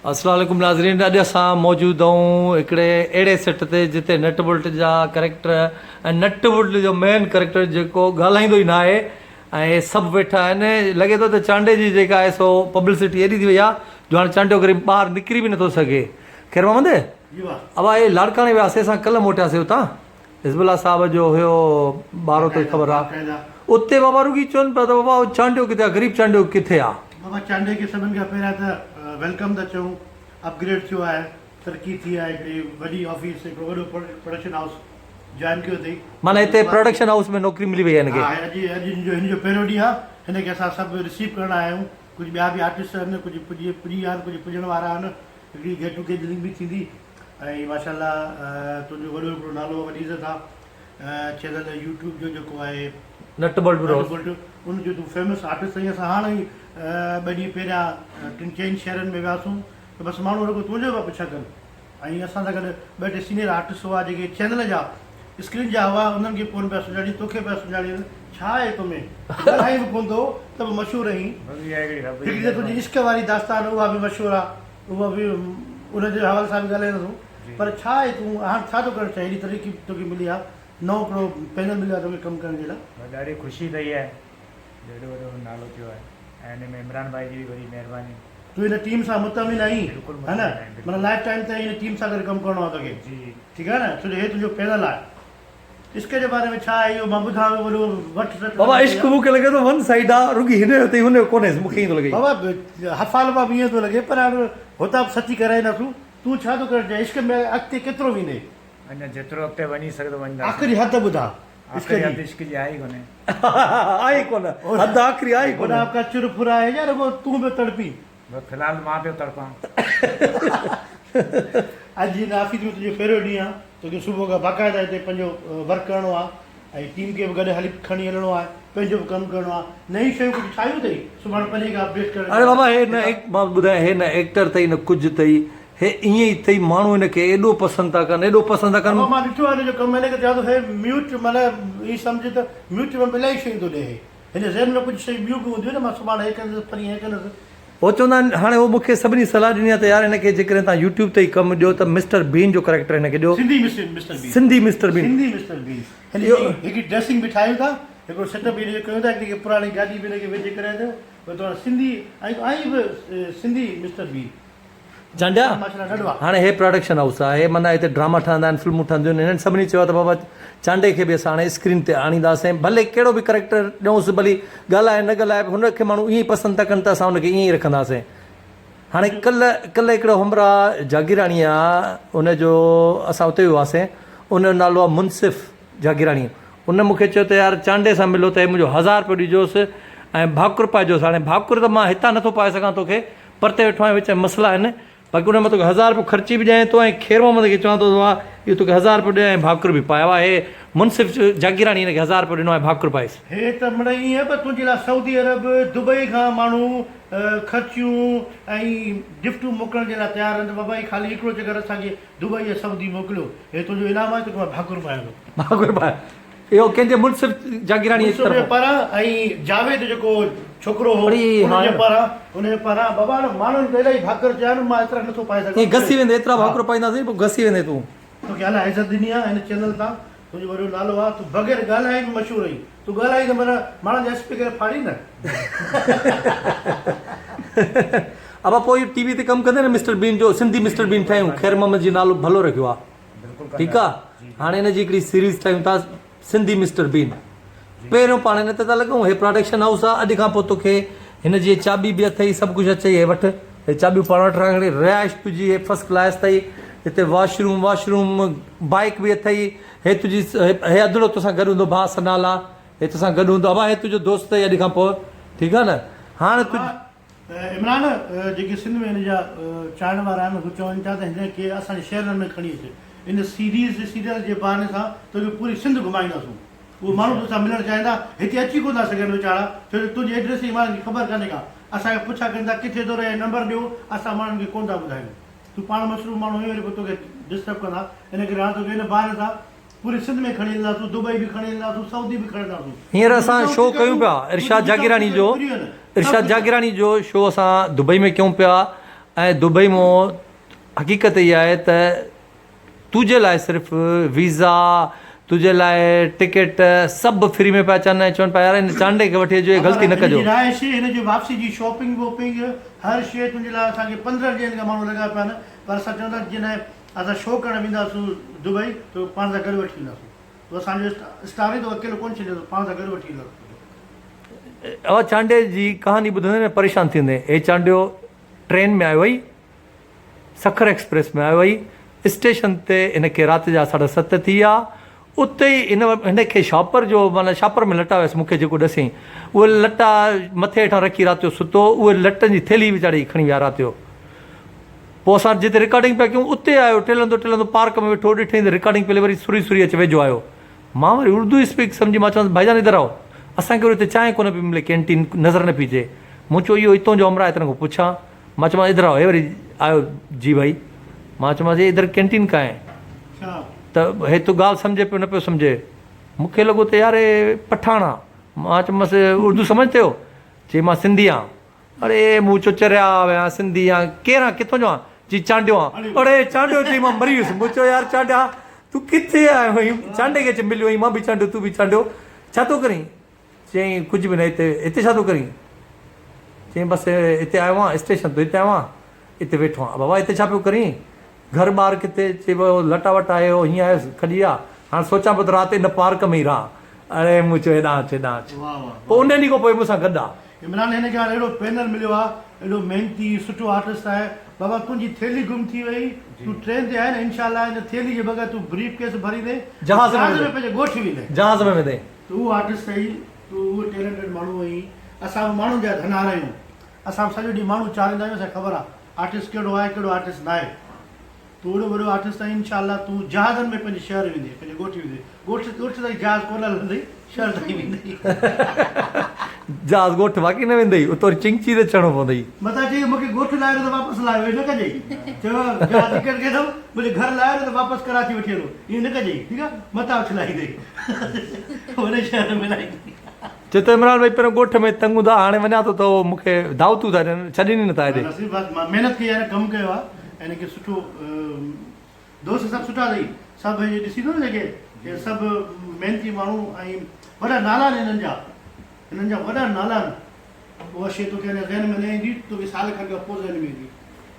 अस्सलाम वालेकुम नाज़रीन, अॼु असां मौजूदु आहियूं हिकिड़े अहिड़े सेट ते जिते नट बोल्ट जा कैरेक्टर ऐं नट बोल्ट जो मेन कैरेक्टर जेको ॻाल्हाईंदो ई न आहे ऐं सभु वेठा आहिनि। लॻे थो त चांडे जी जेका आहे सो पब्लिसिटी एॾी थी वई आहे जो हाणे चांडियो करे ॿाहिरि निकिरी बि नथो सघे। ख़ैर मोहम्मद अब हे लाड़काणे वियासीं असां, कल्ह मोटियासीं हुतां, हिज़बुल्ला साहब जो हुयो 12 ते ख़बर आहे। उते बाबा रुगी चवनि पिया त बाबा चांडियो किथे आहे, ग़रीब चांडियो किथे आहे। बाबा चांडे खे सभिनि खां पहिरियां त वेलकम था चऊं, अपग्रेड थियो आहे, तरक़ी थी आहे, हिकिड़ी वॾी ऑफिस, हिकिड़ो वॾो प्रोडक्शन हाउस जॉइन कयो अथई। माना हिते प्रोडक्शन हाउस में नौकिरी मिली वई आहे हिनखे। अॼु हिन जो पहिरियों ॾींहुं आहे, हिनखे असां सभु रिसीव करण आया आहियूं। कुझु ॿिया बि आर्टिस्ट आहिनि, कुझु पुॼी विया आहिनि, कुझु पुॼण वारा आहिनि। हिकिड़ी गेट टुगेदरिंग बि थींदी ऐं माशाल्लाह तुंहिंजो वॾो हिकिड़ो नालो वॾी इज़त आहे चैनल यूट्यूब जो जेको आहे नट बोल्ट उनजो तूं फेमस आर्टिस्ट आहीं। असां हाणे ई 2 ॾींहं पहिरियां 3-4 शहरनि में वियासीं त बसि माण्हू रुॻो तुंहिंजो पिया पुछा कनि ऐं असां सां गॾु 2-2 सीनियर आर्टिस्ट हुआ जेके चैनल जा स्क्रीन जा हुआ, उन्हनि खे कोन पिया सुञाणी, तोखे पिया सुञाणी। छा आहे तोमें ॻाल्हाई बि कोन थो त बि मशहूरु आहीं। हिकिड़ी त तुंहिंजी इश्क वारी दास्तान उहा बि मशहूरु आहे, उहा बि उनजे हवाले सां बि ॻाल्हाईंदो। पर छा आहे तूं हाणे छा थो करणु चाहीं? हेॾी तरक़ी तोखे मिली आहे, नओं हिकिड़ो पैनल मिलियो आहे तोखे कमु करण जे लाइ। ॾाढी ख़ुशी थी आहे, ॾाढो वॾो नालो थियो आहे ऐं हिन में इमरान भाई जी बि वॾी महिरबानी। तूं हिन टीम सां मुतमिन आहीं, है न? माना लाइफ टाइम ताईं हिन टीम सां गॾु कमु करिणो आहे तोखे। जी ठीकु आहे न? छो जो हे तुंहिंजो पैनल आहे। इश्क जे बारे में छा आहे इहो मां ॿुधां वॾो वठ बाबा। इश्क मूंखे लॻे थो वन साइड आहे, रुगी हिन जो अथई हुन जो कोन्हे, मूंखे ईअं थो लॻे। बाबा हफ़ा लफ़ा बि ईअं थो लॻे, पर हाणे हुतां बि सची कराईंदासूं। तूं छा थो करणु चाहीं? इश्क में अॻिते केतिरो वेंदे? अञा जेतिरो अॻिते वञी सघंदो वञंदा। आख़िरी हद ॿुधा। इश्क जी आहे ई कोन्हे, आहे कोन हद, आख़िरी आहे कोन। आपका चुर फुरा है या रुगो तूं बि तड़पी? फ़िलहाल मां पियो तड़पां। अॼु हिन ऑफिस में तुंहिंजो पहिरियों ॾींहुं आहे, तोखे सुबुह खां बाक़ाइदा हिते पंहिंजो वर्क करिणो आहे ऐं टीम खे बि गॾु खणी हलिणो आहे, पंहिंजो बि कमु करिणो आहे। नई शयूं कुझु ठाहियूं अथई सुभाणे परीहं खां अपडेट करणु? अरे बाबा हे न मां ॿुधायां, हे न एक्टर अथई न कुझु अथई, हे ईअं ई अथई। माण्हू हिनखे एॾो पसंदि था कनि, एॾो पसंदि था कनि। मां ॾिठो आहे हिनजो कमु। हिनखे चवां थो हे म्यूट, माना हीअ सम्झ त म्यूट में इलाही शयूं थो ॾे। हिन ज़हन में कुझु शयूं ॿियूं बि हूंदियूं न, मां सुभाणे हे कंदुसि, परीहं हे कंदुसि। उहो चवंदा आहिनि, हाणे उहो मूंखे सभिनी सलाह ॾिनी आहे त यार हिनखे जेकॾहिं तव्हां यूट्यूब ते ई कमु ॾियो त मिस्टर बीन जो कैरेक्टर हिनखे ॾियो। Sindhi mister Bean. Sindhi mister Bean. Sindhi mister Bean. हिकिड़ी ड्रेसिंग बि ठाहियूं था, हिकिड़ो सेटअप बि कयूं था, हिकिड़ी पुराणी गाॾी बि हिनखे वेझे करे ॾियो। सिंधी ऐं बि सिंधी मिस्टर बीन चांडिया। हाणे हे प्रोडक्शन हाउस आहे, माना हिते ड्रामा ठहंदा आहिनि, फिल्मूं ठहंदियूं आहिनि। हिननि सभिनी चयो त बाबा चांडे खे बि असां हाणे स्क्रीन ते आणींदासीं, भले कहिड़ो बि करेक्टर ॾियूंसि, भली ॻाल्हाए न ॻाल्हाए, हुनखे माण्हू ईअं ई पसंदि था कनि त असां हुनखे ईअं ई रखंदासीं। हाणे कल्ह हिकिड़ो हमरा जागीराणी आहे, उनजो असां उते वियासीं, उनजो नालो आहे मुनसिफ़ जागीराणी। उन मूंखे चयो त यार चांडे सां मिलो त मुंहिंजो 1000 रुपयो ॾिजोसि ऐं भाकुर पाइजोसि। हाणे भाकुर त मां हितां नथो पाए सघां तोखे, परते वेठो आहियां, विच में मसइला आहिनि। बाक़ी उन में तोखे 1000 रुपयो ख़र्ची बि ॾियां थो ऐं ख़ैर मोहम्मद खे चवां थो इहो तोखे 1000 रुपयो ॾियां ऐं भाकुर बि पाए। हे मुनसिफ़ जागीराणी हिनखे 1000 रुपयो ॾिनो ऐं भाकुर पाइसि। हे त मिड़ई ईअं पर तुंहिंजे लाइ सऊदी अरब, दुबई खां माण्हू ख़र्चियूं ऐं गिफ्टूं मोकिलण जे लाइ तयारु आहिनि। बाबा ई ख़ाली हिकिड़ो चकर असांखे दुबई या सऊदी मोकिलियो, हे तुंहिंजो इनाम आहे, तोखे मां भाकुर पायां। भाकुर पाए इहो कंहिंजे मुनसिफ़ जागीराणी पारां ऐं जावेद जेको छोकिरो हो उनजे पारां। बाबा माण्हुनि खे इलाही भाकुर चया आहिनि, मां एतिरा नथो पाए सघां। घसी वेंदे, एतिरा भाकुर पाईंदासीं पोइ घसी वेंदे। तूं तोखे इलाही इज़त ॾिनी आहे हिन चैनल तां, तुंहिंजो वॾो नालो आहे। तूं बग़ैर ॻाल्हाए बि मशहूरु आहीं। तूं ॻाल्हाई त माना माण्हुनि जा स्पीकर फाड़ी न। अब पोइ टीवी ते कमु कंदे न मिस्टर बीन जो, सिंधी मिस्टर बीन ठाहियूं। ख़ैर मोहम्मद जी नालो भलो रखियो आहे, ठीकु आहे। हाणे हिनजी हिकिड़ी सीरीज़ ठाहियूं था, सिंधी मिस्टर बीन। पहिरियों पाण हिन ते था लॻूं, हे प्रोडक्शन हाउस आहे। अॼु खां पोइ तोखे हिनजी चाबी बि अथई, सभु कुझु अथई, हे वठि। हे चाबियूं पाण वटि रखणी, रिहाइश तुंहिंजी हे फस्ट क्लास अथई। हिते वॉशरूम बाइक बि अथई। हे तुंहिंजी हे अदिलो तोसां गॾु हूंदो, भाउ सनाल आहे, हे तोसां गॾु हूंदो। अबा हे तुंहिंजो दोस्त अथई अॼु खां पोइ, ठीकु आहे न। हाणे इमरान जेके सिंध में हिन जा चाढ़ण वारा आहिनि, हू चवनि था त हिनखे असांजे शहरनि में खणी अचे। इन सीरियल जे बहाने सां तोखे पूरी सिंध घुमाईंदासीं। उहे माण्हू तोसां मिलणु चाहिंदा, हिते अची कोन था सघनि वीचारा, छो जो तुंहिंजी एड्रेस ई माण्हुनि खे ख़बर कान्हे का। असांखे पुछा कनि था किथे थो रहे, नंबर ॾियो, असां माण्हुनि खे कोन था ॿुधायूं। तूं पाण मशरूम माण्हू हुई, वरी पोइ तोखे डिस्टर्ब कंदा। इन करे हाणे तोखे हिन बहाने सां पूरी सिंध में खणी ईंदासीं, दुबई बि खणी ईंदासीं, सऊदी बि खणी ईंदासीं। हींअर असां शो कयूं पिया इरशाद जागीराणी जो, इरशाद जागीराणी जो शो असां दुबई में कयूं पिया ऐं दुबई में हक़ीक़त इहा आहे त तुंहिंजे लाइ सिर्फ़ु वीज़ा, तुंहिंजे लाइ टिकट सभु फ्री में पिया अचनि ऐं चवनि पिया यार हिन चांडे खे वठी अचो, ग़लती न कजो। राय शइ हिन जी वापसी जी शॉपिंग वॉपिंग हर शइ तुंहिंजे लाइ असांखे 15 ॾींहंनि खां माण्हू लॻा पिया आहिनि, पर असां चवंदा जीअं असां शो करणु वेंदासीं दुबई त पाण सां गॾु वठी ईंदासीं, त असांजो स्टार ई त अकेलो कोन छॾींदो, पाण सां गॾु वठी ईंदासीं। अवा चांडे जी कहानी ॿुधंदे न परेशान थींदे। हे चांडियो ट्रेन में आयो वई, सखर एक्सप्रेस में आयो वई, स्टेशन ते हिनखे राति जा 7:30 थी विया। उते ई हिनखे शॉपर जो माना शॉपर में लटा वियसि, मूंखे जेको ॾसी उहे लटा मथे हेठां रखी राति जो सुतो, उहे लटनि जी थैली वीचारी खणी विया राति जो। पोइ असां जिते रिकॉर्डिंग पिया कयूं उते आयो, टेलंदो टेलंदो पार्क में वेठो, ॾिठईं त रिकॉर्डिंग पहले वरी सुरी सुरी अची वेझो आयो। मां वरी उर्दू स्पीक सम्झी, मां चवांसि भाईजान इधर आओ, असांखे वरी हिते चांहि कोन पई मिले, कैंटीन नज़र न पई अचे। मूं चयो इहो हितां जो अमरा आहे, हिन खां पुछां। मां चयोमांसि इधर आओ, हे वरी आयो जी भाई। मां चयोमांसि इधर कैंटीन का आहे, त हे तूं ॻाल्हि सम्झे पियो न पियो सम्झे। मूंखे लॻो त यार पठाण आहे। मां चयोमांसि उर्दू सम्झते हो? चई मां सिंधी आहियां। अड़े मूं चयो चरिया विया सिंधी आहियां, केरु आहे, किथां जो आहे? जी चांडियो आहे। अड़े चांडियो चई मां मरी वियुसि। मूं चयो यार चांडिया तूं किथे आयो हुई? चांडे खे मिलियो हुई, मां बि चांडियो तूं बि चांडियो, छा थो करीं? चई कुझु बि न, हिते छा थो करीं? चई बसि हिते आयो आहियां स्टेशन ते, हिते आयो आहियां, हिते वेठो आहियां। बाबा हिते छा पियो करीं? घर ॿार किथे? चई पियो लटा वटा आयो हीअं आयुसि खड़ी आहे, हाणे सोचां पियो त राति हिन पार्क में ई रहां। अड़े मूं चयो हेॾां अच हेॾां अच। पोइ उन ॾींहुं खां पोइ मूंसां गॾु आहे। इमरान हिनखे हाणे अहिड़ो पैनल मिलियो आहे, एॾो महिनती सुठो आर्टिस्ट आहे। बाबा तुंहिंजी थैली गुम थी वई, तूं ट्रेन ते आहे न, इनशाला हिन थैली जे बग़ैर तूं ब्रीफ केस भरी दे, जहाज़ में पंहिंजे ॻोठ वेंदे, जहाज़ में वेंदे। तूं आर्टिस्ट आहीं, तूं उहो टैलेंटेड माण्हू आहीं। असां माण्हुनि जा धनार आहियूं, असां सॼो ॾींहुं माण्हू चाढ़ींदा आहियूं, असांखे ख़बर आहे आर्टिस्ट कहिड़ो आहे कहिड़ो आर्टिस्ट न आहे। तूं एॾो वॾो आर्टिस्ट आहीं, इनशाला तूं जहाज़नि में पंहिंजे शहर वेंदे, पंहिंजे ॻोठ वेंदे। ॻोठ ताईं जहाज़ कोन हलंदई, शहर ताईं वेंदई। जहाज़ ॻोठ बाक़ी न वेंदई, उतो चिंची ते चढ़णो पवंदई। मथां चई मूंखे ॻोठ लाहियो त वापसि लाहियो, ईअं न कजई। चयो जहाज़ टिकट कंदमि, मुंहिंजे घर लाहियो त वापसि कराची वठी हलो, ईअं न कजई, ठीकु आहे? मथां उछलाईंदई, हुन शहर में लाहींदई। चए थो इमरान भाई पहिरियों ॻोठ में तंग हूंदा, हाणे वञा थो त मूंखे दावतूं था ॾियनि, छॾीनि नथा हेॾे। महिनत कई आहे, कमु कयो आहे, ऐं हिनखे सुठो दोस्त सभु सुठा अथई, सभु ॾिसींदो न जेके सभु महिनती माण्हू ऐं वॾा नाला आहिनि हिननि जा वॾा नाला आहिनि। उहा शइ तोखे हिन ज़हन में न ईंदी, तोखे साल खनि खां पोइ ज़हन में ईंदी।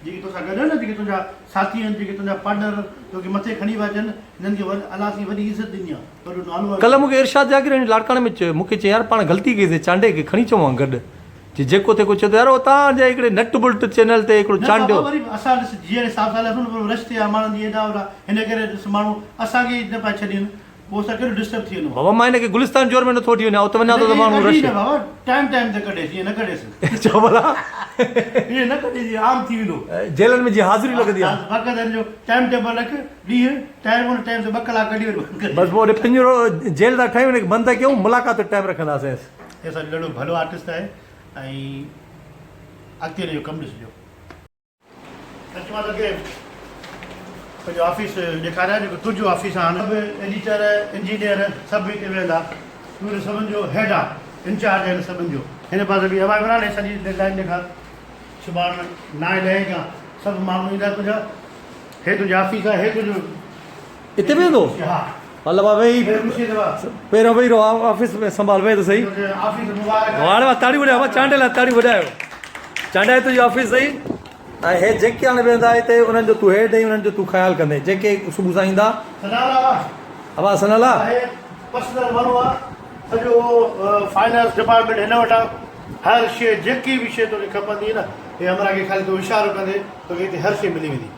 जेके तोसां गॾु आहिनि न, जेके तुंहिंजा साथी आहिनि, जेके तुंहिंजा पार्टनर तोखे मथे खणी पिया अचनि, हिननि खे अलाह सां वॾी इज़त ॾिनी आहे, वॾो नालो आहे। कल्ह मूंखे इरशाद जागिर लाड़काणे में चयो, मूंखे चयो यार पाण ग़लती कईसीं, चांडे खे खणी अचूं गॾु। जी जेको तेको चयो त यार तव्हांजे हिकिड़े नट बुल्ट चैनल ते हिकिड़ो चांडियो। वरी असां ॾिस जीअं हिसाब सां हलूं, रस्ते आहे माण्हुनि जी हेॾा होॾा, हिन करे ॾिस माण्हू असांखे न पिया छॾीनि, पोइ असां कहिड़ो डिस्टर्ब थी वञो। बाबा मां हिनखे गुलिस्तान जोर में नथो वठी वञा, उते वञा थो त माण्हू रश। बाबा टाइम टाइम ते कढेसि, ईअं न कढेसि। चओ भला ईअं न कढेसि, आम थी वेंदो। जेलनि में जी हाज़िरी लॻंदी आहे, बाक़ाइदा जो टाइम टेबल रख, ॾींहुं टाइम उन टाइम ते 2 कलाक कढी वञो। बसि पोइ पिंजरो जेल था ठाहियूं, हुनखे बंदि था कयूं, मुलाक़ात जो टाइम रखंदासीं। हे सभु ॾाढो भलो आर्टिस्ट आहे, ऐं अॻिते हिन जो कमु ॾिसिजो। पंहिंजो ऑफिस ॾेखारिया, जेको तुंहिंजो ऑफिस आहे, सभु एडिटर इंजीनियर सभु हिते वेंदा, तूं सभिनि जो हेड आहे, इंचार्ज आहिनि सभिनि जो। हिन पासे बि हवा विराणे सॼी लाइन ॾेखार, सुभाणे 9-10 खां सभु माण्हू ईंदा तुंहिंजा। हे तुंहिंजो ऑफिस आहे, हे तुंहिंजो हिते वेंदो। हा हल बाबा वेही पहिरियों वेही रहो ऑफिस में, संभाल वेह त सही। ऑफिस मुबारक। हाणे ताड़ी वॼायो, चांडे लाइ ताड़ी वॼायो। चांडा तुंहिंजी ऑफिस सही। ऐं हे जेके हाणे वेंदा हिते, उन्हनि जो तूं हेड आहीं, उन्हनि जो तूं ख़्यालु कंदे। जेके सुबुह सां ईंदा हवा सनाला पर्सनल माण्हू आहे, सॼो फाइनेंस डिपार्टमेंट हिन वटां, हर शइ जेकी बि शइ तोखे खपंदी न, हे हमरा खे ख़ाली तूं इशारो कंदे तोखे हिते हर शइ मिली वेंदी।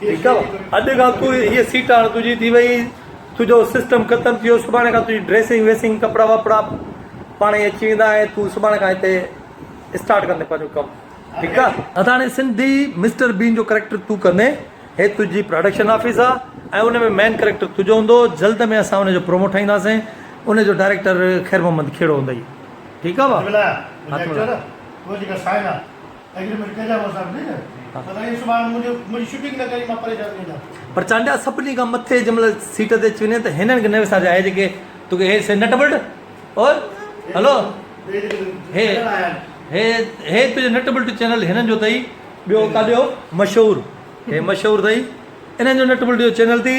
ठीकु आहे, अॼु खां तूं हीअ सीट हाणे तुंहिंजी थी वई, तुंहिंजो सिस्टम ख़तमु थी वियो। सुभाणे खां तुंहिंजी ड्रेसिंग वेसिंग कपिड़ा वपिड़ा पाण ई अची वेंदा, ऐं तूं सुभाणे खां हिते स्टार्ट कंदे पंहिंजो कमु। ठीकु आहे, त हाणे सिंधी मिस्टर बीन जो करेक्टर तूं कंदे। हे तुंहिंजी प्रोडक्शन ऑफिस आहे, ऐं उन में मेन करेक्टर तुंहिंजो हूंदो। जल्द में असां उनजो प्रोमो ठाहींदासीं, उनजो डायरेक्टर ख़ैर मोहम्मद खेड़ो हूंदई। ठीकु आहे पर चांडिया सभिनी खां मथे जंहिंमहिल सीट ते अची वञे त हिननि खे न विसारिजे। आहे जेके तोखे हे से नट बल्ट और हलो हे हे हे तुंहिंजो नट बल्ट चैनल हिननि जो अथई, ॿियो काॾियो मशहूरु हे मशहूरु अथई इन्हनि जो नट बोल्ट जो चैनल थी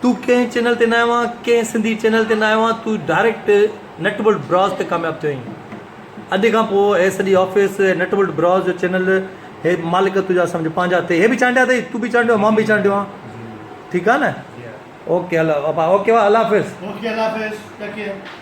तूं कंहिं चैनल ते न आयो आहे कंहिं सिंधी चैनल ते न आयो आहे तूं डायरेक्ट नट बोल्ट ब्रॉज ते कामयाबु थियो आहीं अॼु खां पोइ हे सॼी ऑफिस नट बोल्ट ब्रॉज जो चैनल हे मालिक तुंहिंजा सम्झ पंहिंजा अथई हे बि चांडिया अथई तूं बि चांडियो मां बि चांडियो आहे ठीकु आहे न ओके हलो ओके अल्लाह हाफ़िज़ ओके अल्लाह हाफ़िज़ टेक केयर